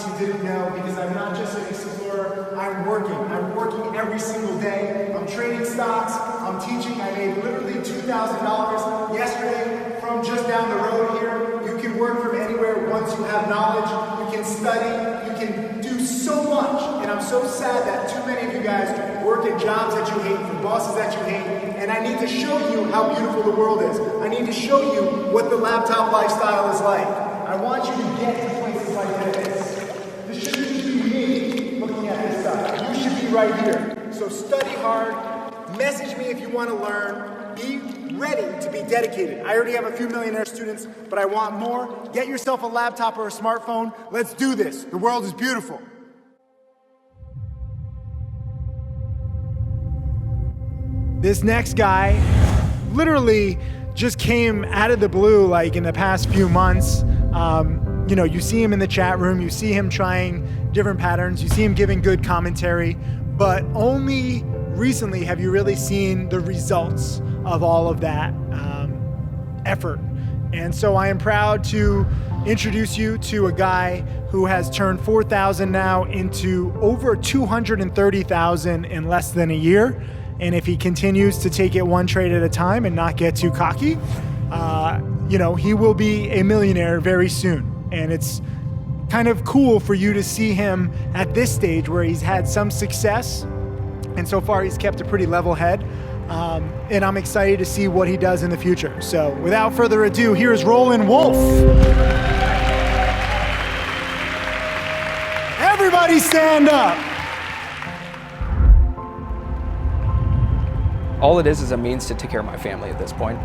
case you didn't know, because I'm not just an explorer, I'm working. I'm working every single day. I'm trading stocks, I'm teaching. I made literally $2,000 yesterday from just down the road here. You can work from anywhere once you have knowledge. You can study, you can do so much. And I'm so sad that too many of you guys work in jobs that you hate, for bosses that you hate. And I need to show you how beautiful the world is. I need to show you what the laptop lifestyle is like. I want you to get to places like this. This shouldn't just be me looking at this stuff. You should be right here. So study hard. Message me if you want to learn. Be ready to be dedicated. I already have a few millionaire students, but I want more. Get yourself a laptop or a smartphone. Let's do this. The world is beautiful. This next guy literally just came out of the blue, like in the past few months. You see him in the chat room, you see him trying different patterns, you see him giving good commentary, but only recently have you really seen the results of all of that effort. And so I am proud to introduce you to a guy who has turned 4,000 now into over 230,000 in less than a year. And if he continues to take it one trade at a time and not get too cocky, he will be a millionaire very soon. And it's kind of cool for you to see him at this stage where he's had some success. And so far he's kept a pretty level head. And I'm excited to see what he does in the future. So without further ado, here's Roland Wolf. Everybody stand up. All it is a means to take care of my family at this point.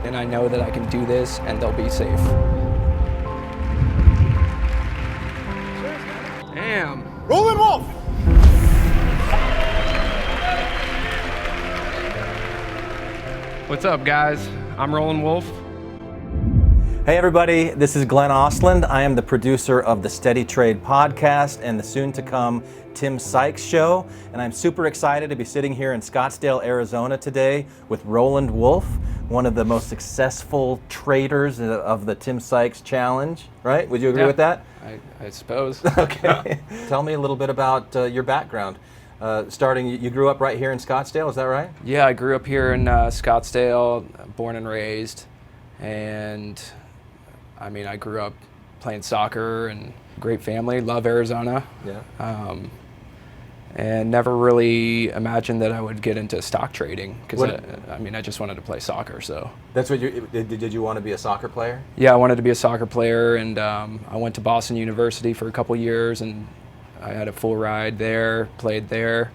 And I know that I can do this and they'll be safe. Damn. Roland Wolf! What's up, guys? I'm Roland Wolf. Hey everybody, this is Glenn Osland. I am the producer of the Steady Trade podcast and the soon-to-come Tim Sykes show, and I'm super excited to be sitting here in Scottsdale, Arizona today with Roland Wolf, one of the most successful traders of the Tim Sykes Challenge, right? Would you agree with that? I suppose. Okay. Tell me a little bit about your background. You grew up right here in Scottsdale, is that right? Yeah, I grew up here in Scottsdale, born and raised, and I grew up playing soccer and great family, love Arizona. Yeah. And never really imagined that I would get into stock trading because I just wanted to play soccer. So that's what did you want to be a soccer player? Yeah, I wanted to be a soccer player, and I went to Boston University for a couple years, and I had a full ride there, played there,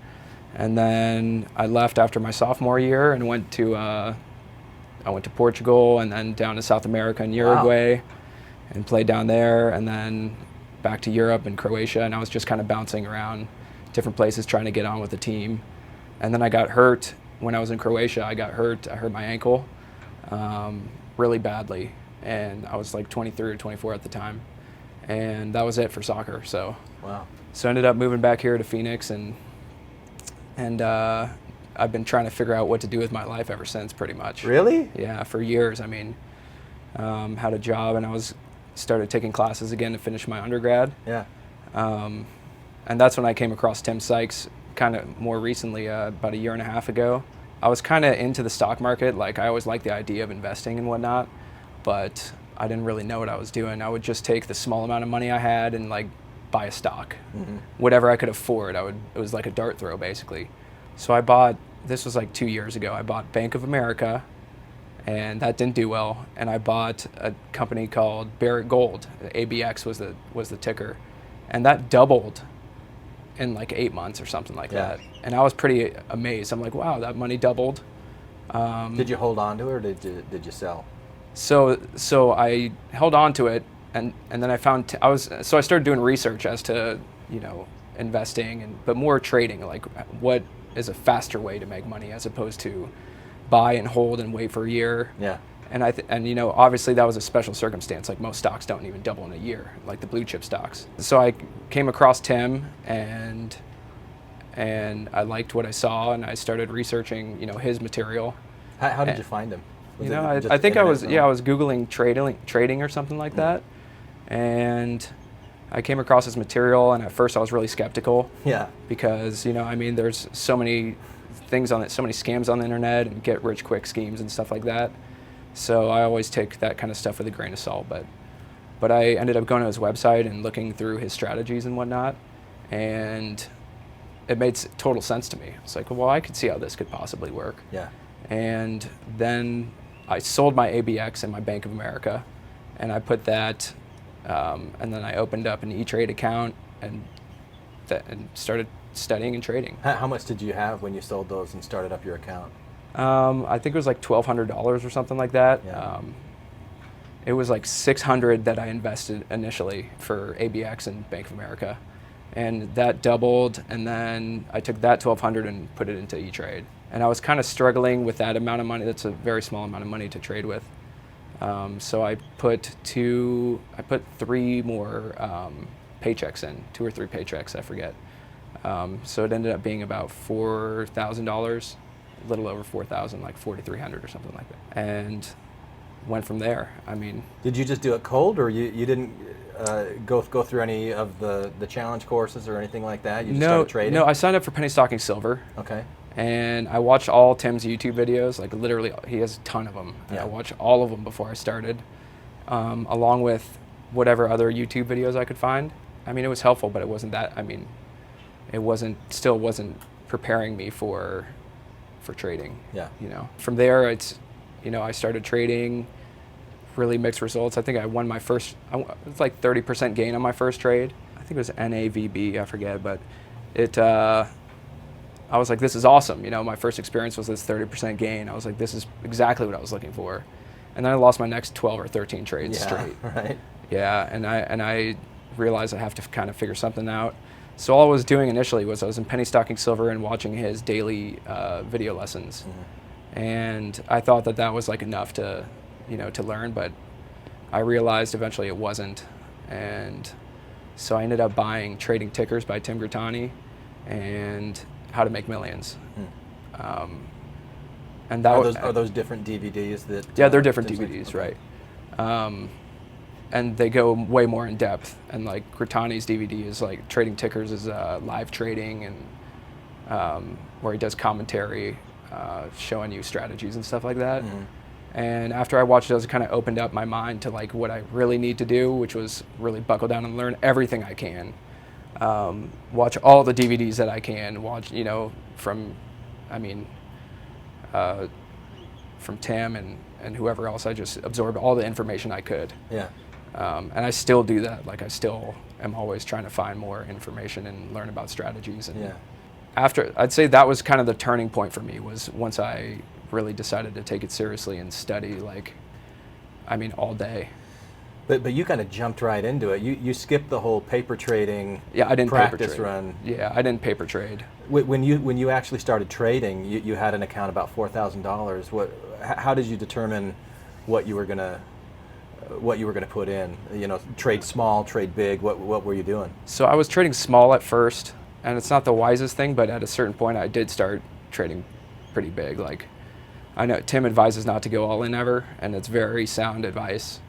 and then I left after my sophomore year and went to Portugal and then down to South America and Uruguay. Wow. And played down there, and then back to Europe and Croatia, and I was just kind of bouncing around different places trying to get on with the team. And then I got hurt when I was in Croatia. I hurt my ankle really badly, and I was like 23 or 24 at the time, and that was it for soccer. So wow. So I ended up moving back here to Phoenix, and I've been trying to figure out what to do with my life ever since, pretty much. Really? Yeah, for years. Had a job, and started taking classes again to finish my undergrad. Yeah. And that's when I came across Tim Sykes kind of more recently, about a year and a half ago. I was kind of into the stock market. Like, I always liked the idea of investing and whatnot, but I didn't really know what I was doing. I would just take the small amount of money I had and buy a stock. Mm-hmm. Whatever I could afford, it was like a dart throw basically. So this was like 2 years ago, I bought Bank of America, and that didn't do well. And I bought a company called Barrick Gold. ABX was the ticker, and that doubled in like 8 months or something like that. And I was pretty amazed. I'm like, wow, that money doubled. Did you hold on to it, or did you sell? So I held on to it, and then I found I started doing research as to investing but more trading, like what is a faster way to make money as opposed to buy and hold and wait for a year. Yeah. And obviously that was a special circumstance. Like, most stocks don't even double in a year, like the blue chip stocks. So I came across Tim, and I liked what I saw, and I started researching, his material. How did you find him? I think I was Googling trading or something like that, and I came across his material, and at first I was really skeptical. Yeah. Because, I mean, there's so many things on it, so many scams on the internet and get rich quick schemes and stuff like that. So I always take that kind of stuff with a grain of salt. But I ended up going to his website and looking through his strategies and whatnot, and it made total sense to me. It's like, well, I could see how this could possibly work. Yeah. And then I sold my ABX and my Bank of America, and I put that, and then I opened up an E-Trade account and started studying and trading. How much did you have when you sold those and started up your account? I think it was like $1,200 or something like that. Yeah. It was like $600 that I invested initially for ABX and Bank of America, and that doubled. And then I took that $1,200 and put it into E-Trade. And I was kind of struggling with that amount of money. That's a very small amount of money to trade with. So I put 3 more paychecks in, 2 or 3 paychecks, I forget. So it ended up being about $4,000, a little over 4,000, like 4,300 or something like that. And went from there. I mean, did you just do it cold, or you didn't go through any of the challenge courses or anything like that? You just started trading? No, I signed up for penny stocking silver. Okay. And I watched all Tim's YouTube videos, like literally, he has a ton of them. Yeah. I watched all of them before I started, along with whatever other YouTube videos I could find. I mean, it was helpful, but it wasn't that, I mean, still wasn't preparing me for trading. Yeah. From there, I started trading, really mixed results. I think I won my first, it was like 30% gain on my first trade. I think it was NAVB, I forget, but I was like, this is awesome. My first experience was this 30% gain. I was like, this is exactly what I was looking for. And then I lost my next 12 or 13 trades straight. Right. Yeah, and I realized I have to kind of figure something out. So all I was doing initially was I was in penny stocking silver and watching his daily video lessons. Mm-hmm. And I thought that was like enough to learn, but I realized eventually it wasn't. And so I ended up buying Trading Tickers by Tim Grittani and How to Make Millions. And that are those different DVDs that? Yeah, they're different DVDs, okay. Right? And they go way more in depth. And like Grittani's DVD is like Trading Tickers is live trading, and where he does commentary, showing you strategies and stuff like that. Mm-hmm. And after I watched those, it kind of opened up my mind to like what I really need to do, which was really buckle down and learn everything I can. Watch all the DVDs that I can watch, from Tim and whoever else. I just absorbed all the information I could. Yeah. And I still do that. Like I still am always trying to find more information and learn about strategies. And after, I'd say that was kind of the turning point for me, was once I really decided to take it seriously and study, all day. But you kind of jumped right into it. You skipped the whole paper trading. Yeah, I didn't practice paper trade. Run. Yeah, I didn't paper trade. When you actually started trading, you had an account about $4,000. How did you determine what you were gonna put in? Trade small, trade big. What were you doing? So I was trading small at first, and it's not the wisest thing, but at a certain point, I did start trading pretty big. Like, I know Tim advises not to go all in ever, and it's very sound advice.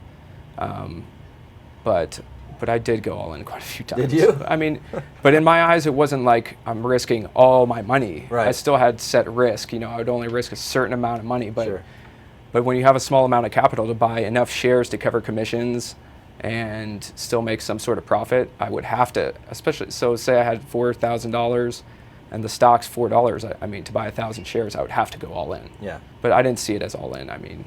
But I did go all in quite a few times. Did you? I mean, but in my eyes, it wasn't like I'm risking all my money. Right. I still had set risk. I would only risk a certain amount of money. But sure. But when you have a small amount of capital to buy enough shares to cover commissions and still make some sort of profit, I would have to, especially, so say I had $4,000 and the stock's $4, to buy 1,000 shares, I would have to go all in. Yeah. But I didn't see it as all in.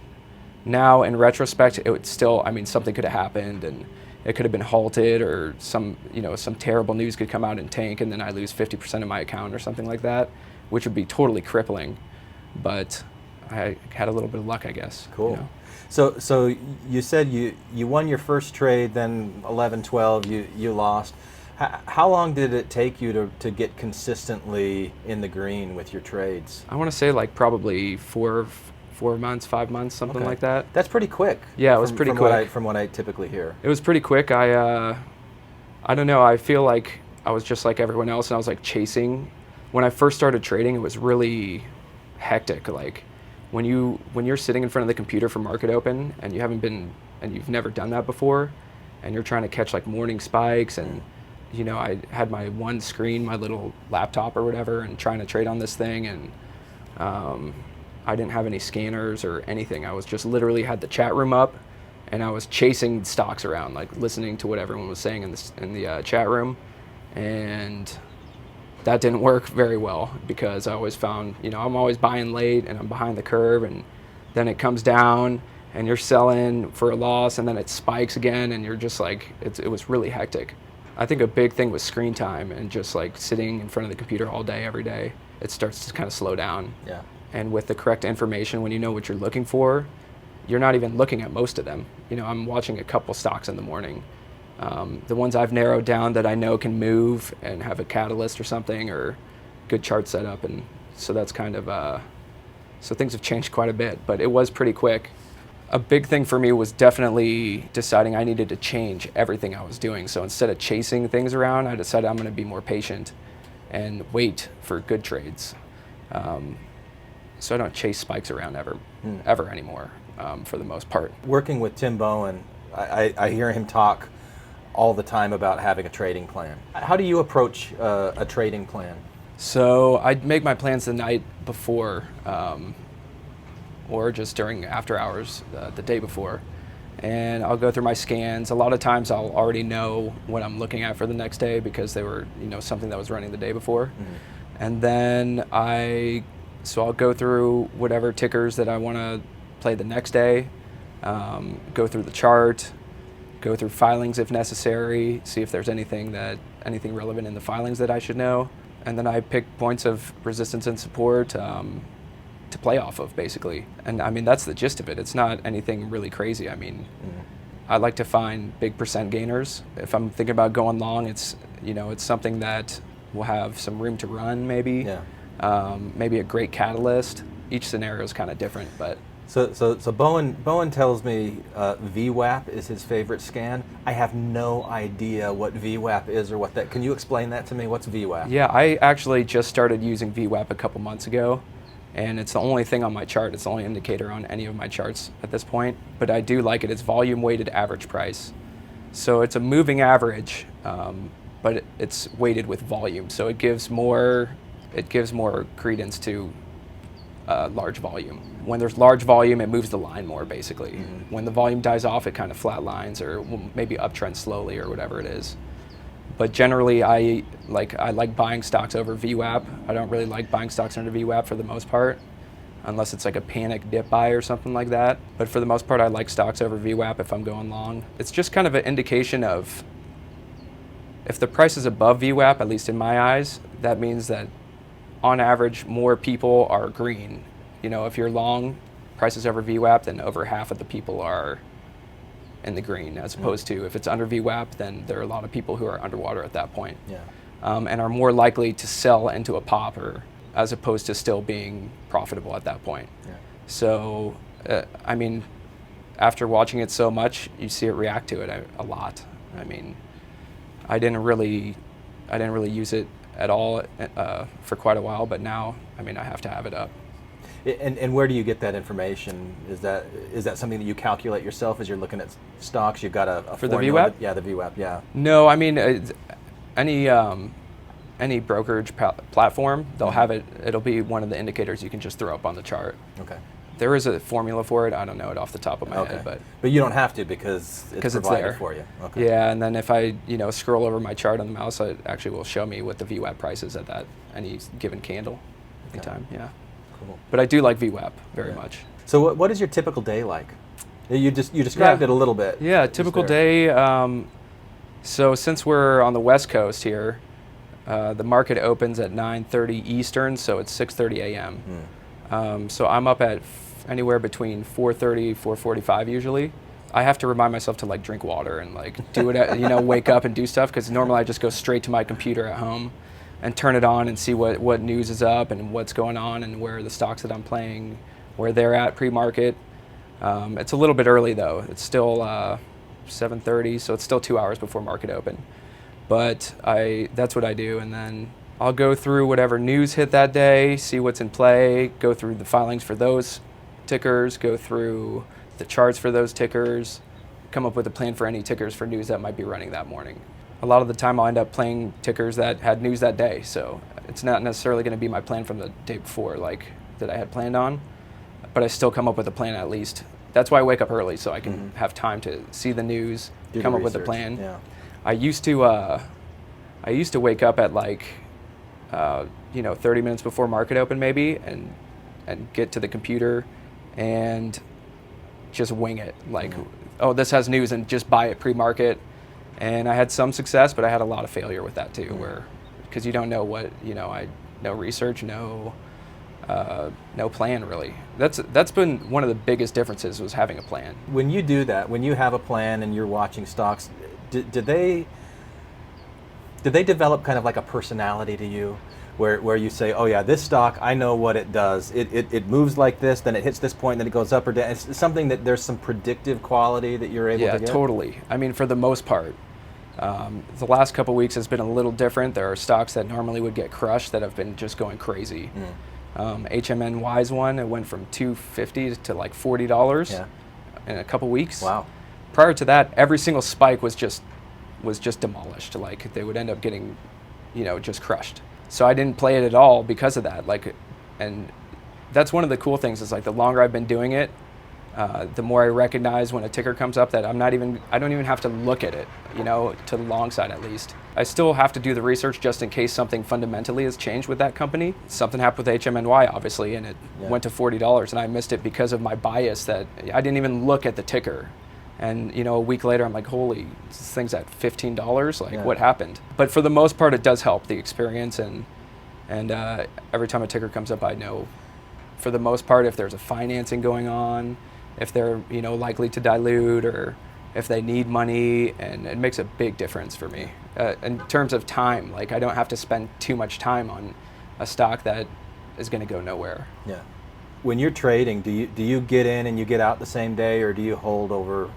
Now in retrospect, it would still, something could have happened and it could have been halted, or some terrible news could come out and tank, and then I lose 50% of my account or something like that, which would be totally crippling. But I had a little bit of luck, I guess. Cool. So you said you won your first trade, then 11, 12, you lost. How long did it take you to get consistently in the green with your trades? I want to say like probably 4 months, 5 months, something like that. That's pretty quick. Yeah, it was pretty quick. From what I typically hear. It was pretty quick. I don't know. I feel like I was just like everyone else, and I was like chasing. When I first started trading, it was really hectic. Like when you're sitting in front of the computer for market open and you've never done that before, and you're trying to catch like morning spikes, and you know, I had my one screen, my little laptop or whatever, and trying to trade on this thing, and I didn't have any scanners or anything. I was just literally had the chat room up, and I was chasing stocks around, like listening to what everyone was saying in the chat room, and that didn't work very well because I always found, you know, I'm always buying late and I'm behind the curve, and then it comes down and you're selling for a loss, and then it spikes again, and you're just like, it was really hectic. I think a big thing was screen time and just like sitting in front of the computer all day, every day. It starts to kind of slow down. Yeah. And with the correct information, when you know what you're looking for, you're not even looking at most of them. You know, I'm watching a couple stocks in the morning. The ones I've narrowed down that I know can move and have a catalyst or something, or good chart setup, and so that's kind of, so things have changed quite a bit, but it was pretty quick. A big thing for me was definitely deciding I needed to change everything I was doing. So instead of chasing things around, I decided I'm going to be more patient and wait for good trades. So I don't chase spikes around ever anymore, for the most part. Working with Tim Bowen, I hear him talk all the time about having a trading plan. How do you approach a trading plan? So I'd make my plans the night before, or just during after hours the day before, and I'll go through my scans. A lot of times I'll already know what I'm looking at for the next day because they were, you know, something that was running the day before. Mm-hmm. And then I'll go through whatever tickers that I want to play the next day, go through the chart, go through filings if necessary, see if there's anything relevant in the filings that I should know, and then I pick points of resistance and support to play off of, basically. And I mean, that's the gist of it. It's not anything really crazy. I mean, I like to find big percent gainers. If I'm thinking about going long, it's, you know, it's something that will have some room to run, maybe. Yeah. Maybe a great catalyst. Each scenario is kind of different, but. So Bowen tells me VWAP is his favorite scan. I have no idea what VWAP is or what that. Can you explain that to me? What's VWAP? Yeah, I actually just started using VWAP a couple months ago, and it's the only thing on my chart. It's the only indicator on any of my charts at this point. But I do like it. It's volume weighted average price, so it's a moving average, but it's weighted with volume. So it gives more credence to large volume. When there's large volume, it moves the line more, basically. Mm-hmm. When the volume dies off, it kind of flat lines or maybe uptrend slowly or whatever it is. But generally, I like buying stocks over VWAP. I don't really like buying stocks under VWAP for the most part, unless it's like a panic dip buy or something like that. But for the most part, I like stocks over VWAP if I'm going long. It's just kind of an indication of, if the price is above VWAP, at least in my eyes, that means that on average, more people are green. You know, if you're long prices over VWAP, then over half of the people are in the green, as opposed to if it's under VWAP, then there are a lot of people who are underwater at that point. Yeah. And are more likely to sell into a popper as opposed to still being profitable at that point. Yeah. So, I mean, after watching it so much, you see it react to it a lot. I mean, I didn't really use it at all for quite a while, but now, I mean, I have to have it up. And where do you get that information? Is that something that you calculate yourself as you're looking at stocks? You've got a for the VWAP? Yeah, the VWAP. Yeah. No, I mean, any brokerage platform, they'll have it. It'll be one of the indicators you can just throw up on the chart. Okay. There is a formula for it. I don't know it off the top of my head, but you don't have to because it's provided there for you. Okay. Yeah, and then if I scroll over my chart on the mouse, it actually will show me what the VWAP price is at any given candle, anytime. Yeah. Cool. But I do like VWAP very much. So what is your typical day like? You described it a little bit. Yeah, typical day. So since we're on the West Coast here, the market opens at 9:30 Eastern, so it's 6:30 a.m. So I'm up at anywhere between 4:30, 4:45 usually. I have to remind myself to like drink water and like do it, wake up and do stuff, because normally I just go straight to my computer at home and turn it on and see what news is up and what's going on and where the stocks that I'm playing, where they're at pre-market. It's a little bit early though. It's still 7:30, so it's still 2 hours before market open. But that's what I do, and then I'll go through whatever news hit that day, see what's in play, go through the filings for those tickers, go through the charts for those tickers, come up with a plan for any tickers for news that might be running that morning. A lot of the time I'll end up playing tickers that had news that day, so it's not necessarily going to be my plan from the day before, like that I had planned on, but I still come up with a plan at least. That's why I wake up early, so I can have time to see the news, come up with a plan. Yeah. I used to wake up at like 30 minutes before market open maybe, and get to the computer and just wing it. Like, oh, this has news, and just buy it pre-market. And I had some success, but I had a lot of failure with that too, because you don't know what, no research, no plan really. That's been one of the biggest differences, was having a plan. When you do that, when you have a plan and you're watching stocks, did they develop kind of like a personality to you, where you say, oh yeah, this stock, I know what it does. It moves like this, then it hits this point, then it goes up or down. It's something that there's some predictive quality that you're able to get? Yeah, totally. I mean, for the most part. The last couple weeks has been a little different. There are stocks that normally would get crushed that have been just going crazy. HMNY's one, it went from $250 to like $40 in a couple weeks. Wow. Prior to that, every single spike was just demolished. Like, they would end up getting, just crushed. So I didn't play it at all because of that. Like, and that's one of the cool things, is like, the longer I've been doing it, the more I recognize when a ticker comes up that I don't even have to look at it, to the long side at least. I still have to do the research just in case something fundamentally has changed with that company. Something happened with HMNY, obviously, and it went to $40, and I missed it because of my bias that I didn't even look at the ticker. And, a week later, I'm like, holy, this thing's at $15? Like, what happened? But for the most part, it does help the experience, and every time a ticker comes up, I know, for the most part, if there's a financing going on, if they're likely to dilute, or if they need money, and it makes a big difference for me in terms of time. Like, I don't have to spend too much time on a stock that is going to go nowhere. Yeah. When you're trading, do you get in and you get out the same day, or do you hold over?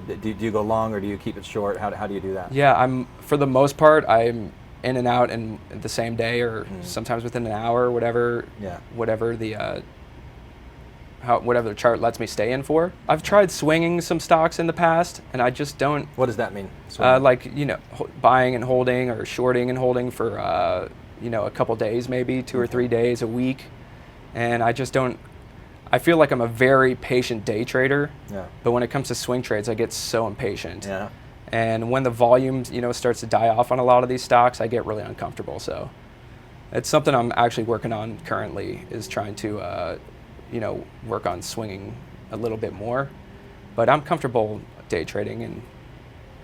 Do you go long, or do you keep it short? How do you do that? Yeah, for the most part, I'm in and out in the same day, or sometimes within an hour, whatever. Yeah. Whatever the chart lets me stay in for. I've tried swinging some stocks in the past, and I just don't. What does that mean? Like, buying and holding, or shorting and holding for a couple days, maybe 2 or 3 days, a week, and I just don't. I feel like I'm a very patient day trader, but when it comes to swing trades, I get so impatient. Yeah. And when the volume, starts to die off on a lot of these stocks, I get really uncomfortable. So it's something I'm actually working on currently, is trying to, work on swinging a little bit more. But I'm comfortable day trading,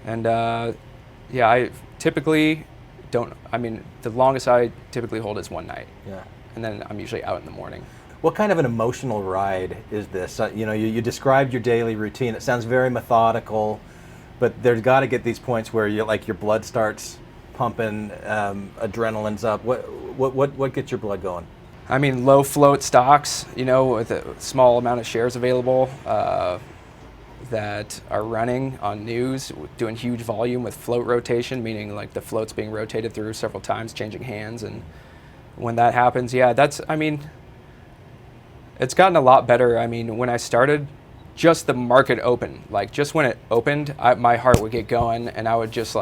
and I typically don't. I mean, the longest I typically hold is one night. Yeah. And then I'm usually out in the morning. What kind of an emotional ride is this? You described your daily routine. It sounds very methodical, but there's got to get these points where your blood starts pumping, adrenaline's up. What gets your blood going? I mean, low float stocks, with a small amount of shares available, that are running on news, doing huge volume with float rotation, meaning like the float's being rotated through several times, changing hands. And when that happens, it's gotten a lot better. I mean, when I started, just the market open, like just when it opened, my heart would get going, and I would just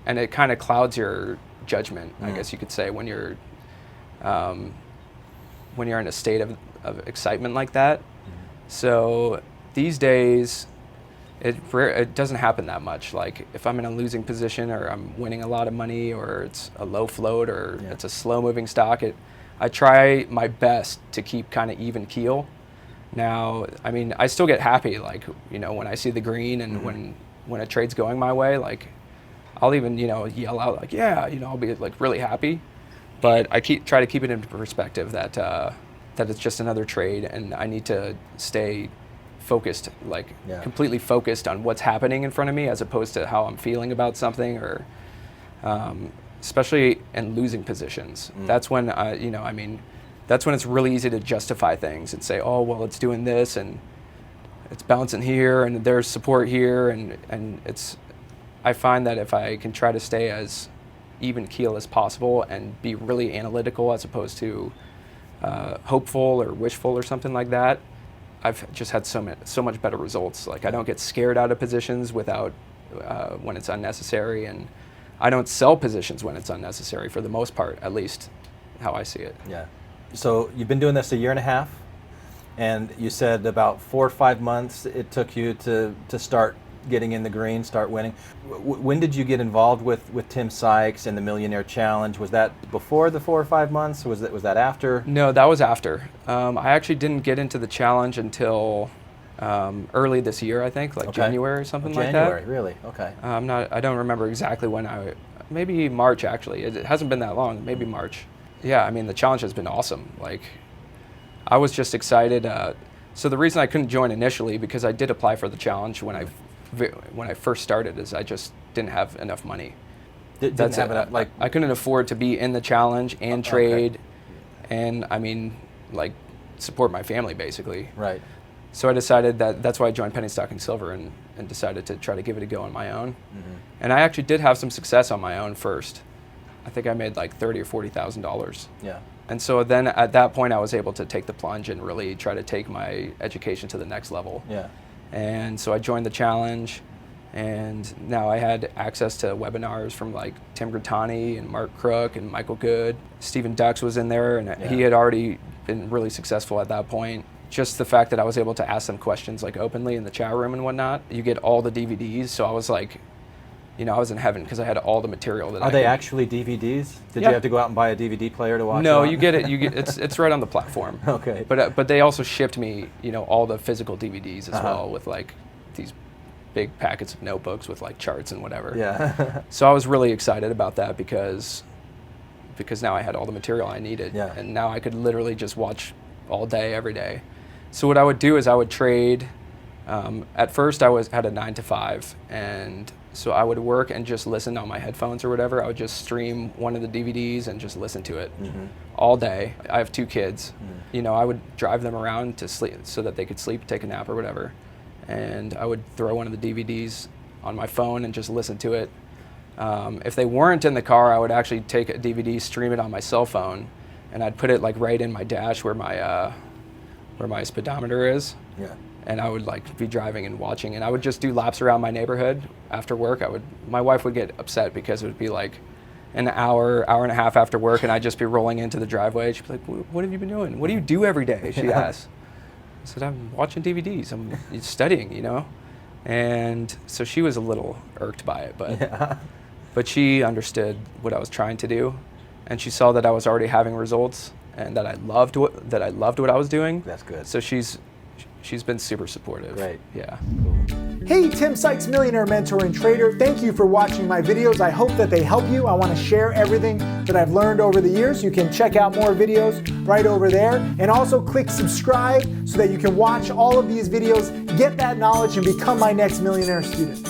and it kind of clouds your judgment, I guess you could say, when you're in a state of excitement like that. So these days, it doesn't happen that much. Like, if I'm in a losing position, or I'm winning a lot of money, or it's a low float, or it's a slow moving stock, I try my best to keep kind of even keel. Now, I mean, I still get happy, like, when I see the green, and when a trade's going my way, like, I'll even, yell out, like, yeah, I'll be like really happy. But I try to keep it in perspective that it's just another trade, and I need to stay focused, completely focused on what's happening in front of me, as opposed to how I'm feeling about something, or especially in losing positions. That's when that's when it's really easy to justify things and say, oh, well, it's doing this, and it's bouncing here, and there's support here, and I find that if I can try to stay as even keel as possible and be really analytical, as opposed to hopeful or wishful or something like that, I've just had so much better results. Like I don't get scared out of positions without when it's unnecessary, and I don't sell positions when it's unnecessary for the most part, at least how I see it. Yeah. So you've been doing this a year and a half, and you said about 4 or 5 months it took you to start getting in the green, start winning. When did you get involved with Tim Sykes and the Millionaire Challenge? Was that before the 4 or 5 months? Was that after? No, that was after. I actually didn't get into the challenge until early this year, I think, like January or something like that. January, really? Okay. I don't remember exactly when maybe March actually. It hasn't been that long, maybe March. Yeah, I mean, the challenge has been awesome. Like, I was just excited. So the reason I couldn't join initially, because I did apply for the challenge when I first started, is I just didn't have enough money. Didn't have enough, like, I couldn't afford to be in the challenge and trade, and I mean, like, support my family basically. Right. So I decided that's why I joined Penny Stock and Silver and decided to try to give it a go on my own. Mm-hmm. And I actually did have some success on my own first. I think I made like $30,000 or $40,000. Yeah. And so then at that point I was able to take the plunge and really try to take my education to the next level. Yeah. And so I joined the challenge, and now I had access to webinars from like Tim Grattani and Mark Crook and Michael Good. Stephen Dux was in there, and he had already been really successful at that point. Just the fact that I was able to ask them questions like openly in the chat room and whatnot. You get all the DVDs, so I was like, I was in heaven because I had all the material that Are they actually DVDs? Did you have to go out and buy a DVD player to watch? No, you get it. It's right on the platform. Okay. But they also shipped me, all the physical DVDs as well, with like these big packets of notebooks with like charts and whatever. Yeah. So I was really excited about that because now I had all the material I needed, and now I could literally just watch all day, every day. So what I would do is I would trade. At first I had a 9 to 5, and so I would work and just listen on my headphones or whatever. I would just stream one of the DVDs and just listen to it all day. I have 2 kids. I would drive them around to sleep so that they could sleep, take a nap or whatever. And I would throw one of the DVDs on my phone and just listen to it. If they weren't in the car, I would actually take a DVD, stream it on my cell phone, and I'd put it like right in my dash where my speedometer is. Yeah. And I would like be driving and watching, and I would just do laps around my neighborhood after work. My wife would get upset because it would be like an hour and a half after work, and I'd just be rolling into the driveway. She'd be like, "What have you been doing? What do you do every day?" She asked. I said, "I'm watching DVDs. I'm studying, And so she was a little irked by it, but she understood what I was trying to do, and she saw that I was already having results and that I loved what I was doing. That's good. So she's been super supportive. Great. Yeah. Hey, Tim Sykes, Millionaire Mentor and Trader. Thank you for watching my videos. I hope that they help you. I want to share everything that I've learned over the years. You can check out more videos right over there. And also click subscribe so that you can watch all of these videos, get that knowledge, and become my next millionaire student.